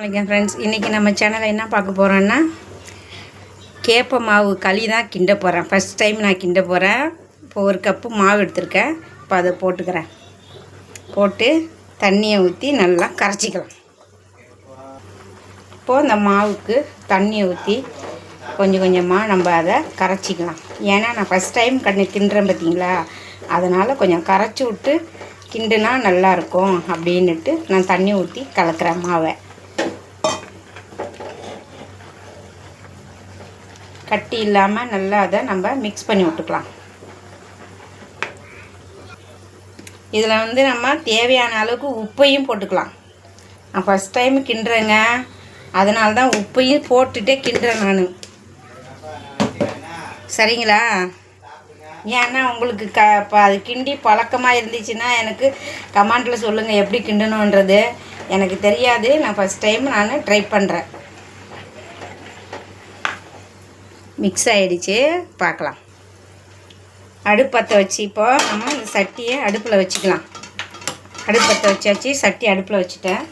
வணக்கம் ஃப்ரெண்ட்ஸ், இன்றைக்கி நம்ம சேனலில் என்ன பார்க்க போகிறோன்னா கேப்ப மாவு களி தான் கிண்ட போகிறேன். ஃபஸ்ட் டைம் நான் கிண்ட போகிறேன். இப்போ ஒரு கப்பு மாவு எடுத்திருக்கேன். இப்போ அதை போட்டுக்கிறேன். போட்டு தண்ணியை ஊற்றி நல்லா கரைச்சிக்கலாம். இப்போது இந்த மாவுக்கு தண்ணியை ஊற்றி கொஞ்சம் கொஞ்சமாக நம்ம அதை கரைச்சிக்கலாம். ஏன்னா நான் ஃபஸ்ட் டைம் கிண்டுறேன் பார்த்தீங்களா, அதனால் கொஞ்சம் கரைச்சி விட்டு கிண்டுனா நல்லாயிருக்கும் அப்படின்ட்டு நான் தண்ணி ஊற்றி கலக்கிறேன் மாவை. கட்டி இல்லாமல் நல்லா அதை நம்ம மிக்ஸ் பண்ணி விட்டுக்கலாம். இதில் நம்ம தேவையான அளவுக்கு உப்பையும் போட்டுக்கலாம். நான் ஃபஸ்ட் டைம் கிண்டுறேங்க, அதனால தான் உப்பையும் போட்டுகிட்டே கிண்டுறேன் நான். சரிங்களா? ஏன்னா உங்களுக்கு இப்போ அது கிண்டி பழக்கமாக இருந்துச்சுன்னா எனக்கு கமெண்டில் சொல்லுங்கள் எப்படி கிண்டணுன்றது. எனக்கு தெரியாது, நான் ஃபஸ்ட் டைம் நான் ட்ரை பண்ணுறேன். மிக்ஸ் ஆகிடுச்சு, பார்க்கலாம். அடுப்பத்தை வச்சு இப்போ நம்ம இந்த சட்டியை அடுப்பில் வச்சுக்கலாம். அடுப்பத்தை வச்சாச்சு, சட்டி அடுப்பில் வச்சுட்டேன்.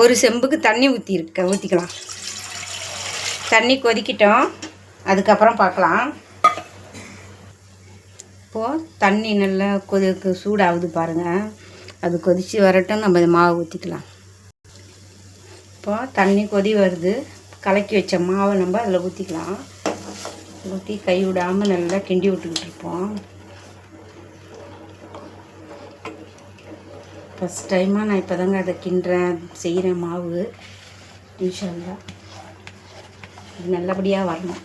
ஒரு செம்புக்கு தண்ணி ஊற்றிக்கலாம். தண்ணி கொதிக்கிட்டோம், அதுக்கப்புறம் பார்க்கலாம். இப்போது தண்ணி நல்லா சூடாகுது பாருங்கள். அது கொதித்து வரட்டும், நம்ம இந்த மாவு ஊற்றிக்கலாம். இப்போது தண்ணி கொதி வருது. கலக்கி வச்ச மாவை நம்ம அதில் ஊற்றிக்கலாம். ஊற்றி கை விடாமல் நல்லா கிண்டி விட்டுக்கிட்டு இருப்போம். ஃபஸ்ட் டைமாக நான் இப்போ தாங்க அதை செய்கிறேன் மாவு. இன்ஷா அல்லாஹ் இது நல்லபடியாக வரணும்.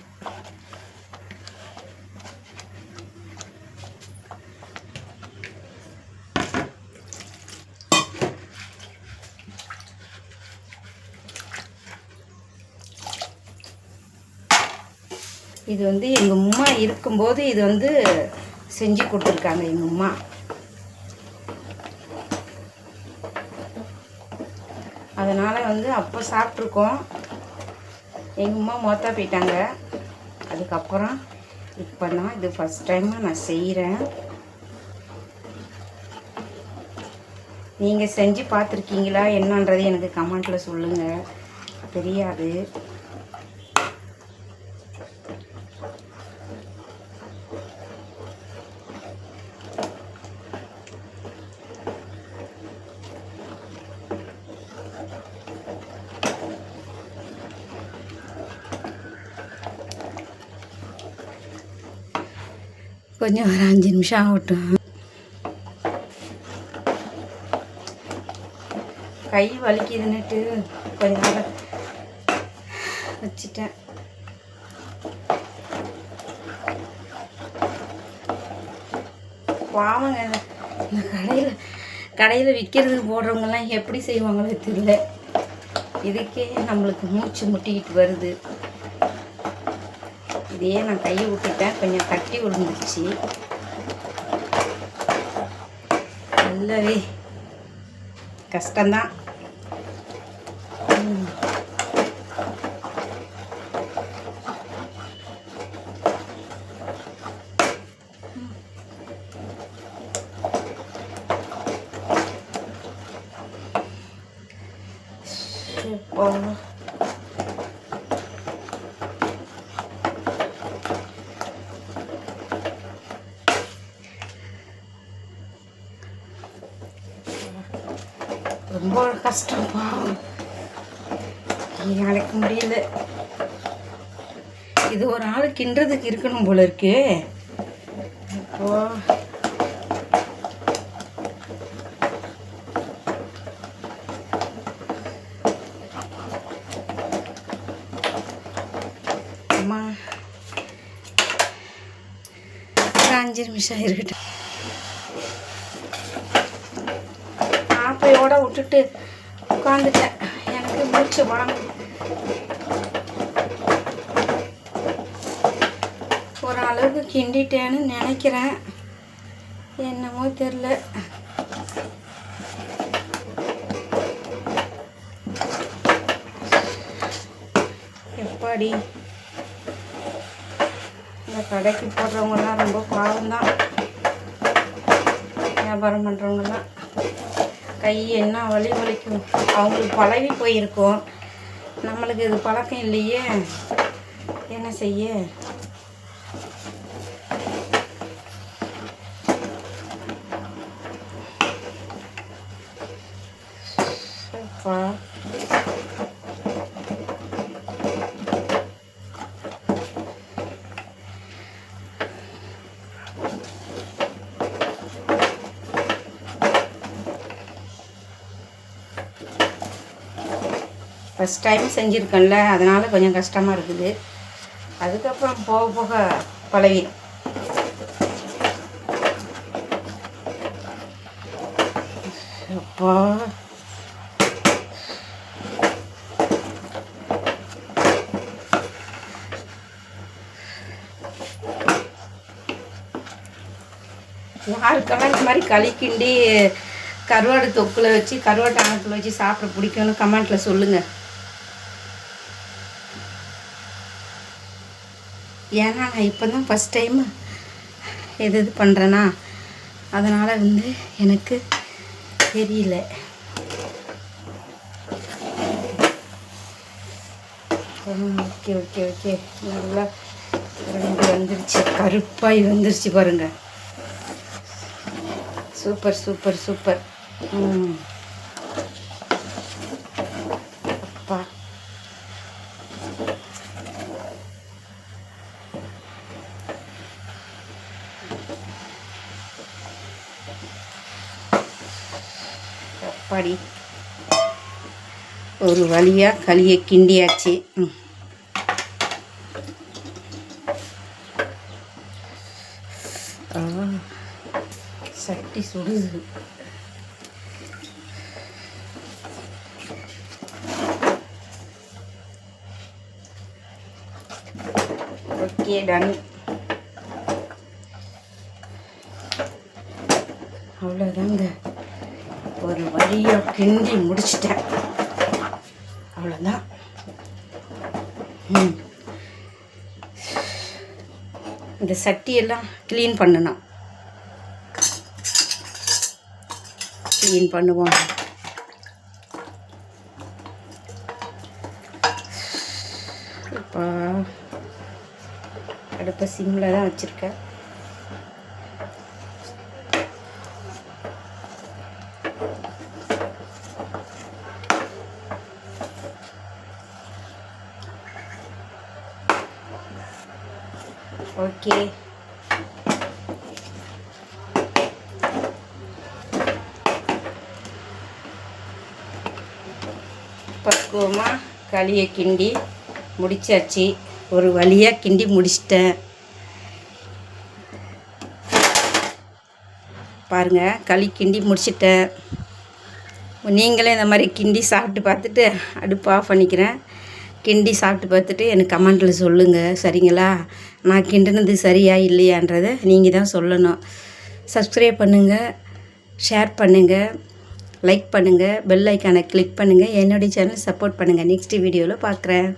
இது எங்கள் அம்மா இருக்கும்போது இது செஞ்சு கொடுத்துருக்காங்க எங்கள் அம்மா. அதனால் அப்போ சாப்பிட்ருக்கோம். எங்கள் அம்மா மொத்தா போயிட்டாங்க. அதுக்கப்புறம் இப்போ தான் இது ஃபஸ்ட் டைமாக நான் செய்கிறேன். நீங்கள் செஞ்சு பார்த்துருக்கீங்களா என்னன்றது எனக்கு கமெண்ட்டில் சொல்லுங்கள். தெரியாது. கொஞ்சம் ஒரு 5 நிமிஷம் ஆகட்டும். கை வலிக்குதுன்னுட்டு கொஞ்ச நேரம் வச்சிட்டேன். பாவங்க, இந்த கடையில் விற்கிறதுக்கு போடுறவங்கெல்லாம் எப்படி செய்வாங்களோ தெரியல. இதுக்கே நம்மளுக்கு மூச்சு முட்டிக்கிட்டு வருது. இதையே நான் கையை விட்டுட்டேன், கொஞ்சம் கட்டி விழுந்துருச்சு. நல்லாவே கஷ்டம்தான். ரொம்ப கஷ்டம்ப்பா, அழைக்க முடியல. இது ஒரு ஆள் கிண்டுறதுக்கு இருக்கணும் போல இருக்கு. இப்போ அம்மா 5 நிமிஷம் இருக்கட்டும். ஆப்பையோட விட்டுட்டு உட்காந்துட்டேன். எனக்கு மூச்சு வாங்க. ஓரளவுக்கு கிண்டிட்டேன்னு நினைக்கிறேன், என்னமோ தெரில. எப்படி இந்த கடைக்கு போடுறவங்கலாம் ரொம்ப பாவம்தான். வியாபாரம் பண்ணுறவங்கலாம் கை என்ன வலிக்கும். அவங்களுக்கு பழகி போயிருக்கோம், நம்மளுக்கு இது பழக்கம் இல்லையே, என்ன செய்ய. ஃபஸ்ட் டைம் செஞ்சுருக்கேன்ல, அதனால் கொஞ்சம் கஷ்டமாக இருக்குது. அதுக்கப்புறம் போக போக பழகி. அப்பா யாருக்கெல்லாம் இந்த மாதிரி களி கிண்டி கருவாடு தொக்கில் வச்சு கருவாட்டு அணத்தில் வச்சு சாப்பிட பிடிக்கும்னு கமெண்ட்டில் சொல்லுங்கள். ஏன்னா நான் இப்போ தான் ஃபஸ்ட் டைம் இது பண்ணுறேன்னா, அதனால் எனக்கு தெரியல. ஓகே ஓகே ஓகே நல்லா ரெண்டு வந்துருச்சு, கருப்பாய் வந்துருச்சு பாருங்கள். Super super super. அப்பா அப்பாடி, ஒரு வழியாக களியை கிண்டியாச்சு. சட்டி சுடுது. Okay done. அவ்வளோதாங்க, ஒரு வழியாக கிண்டி முடிச்சிட்டேன். அவ்வளோதான். இந்த சட்டியெல்லாம் க்ளீன் பண்ணணும். க்ளீன் பண்ணுவோம். இப்போ அடுப்பை சிம்மில் தான் வச்சுருக்கேன். ஓகே, பக்குவமாக களியை கிண்டி முடிச்சாச்சு. ஒரு வழியாக கிண்டி முடிச்சிட்டேன் பாருங்கள். களி கிண்டி முடிச்சிட்டேன். நீங்களே இந்த மாதிரி கிண்டி சாப்பிட்டு பார்த்துட்டு அடுப்பு ஆஃப் பண்ணிக்கிறேன். கிண்டி சாப்பிட்டு பார்த்துட்டு எனக்கு கமெண்ட்டில் சொல்லுங்கள், சரிங்களா? நான் கிண்டினது சரியா இல்லையான்றதை நீங்கள் தான் சொல்லணும். சப்ஸ்கிரைப் பண்ணுங்கள், ஷேர் பண்ணுங்கள், லைக் பண்ணுங்கள், பெல் ஐக்கானை கிளிக் பண்ணுங்கள். என்னுடைய சேனல் சப்போர்ட் பண்ணுங்கள். நெக்ஸ்ட் வீடியோவில் பார்க்குறேன்.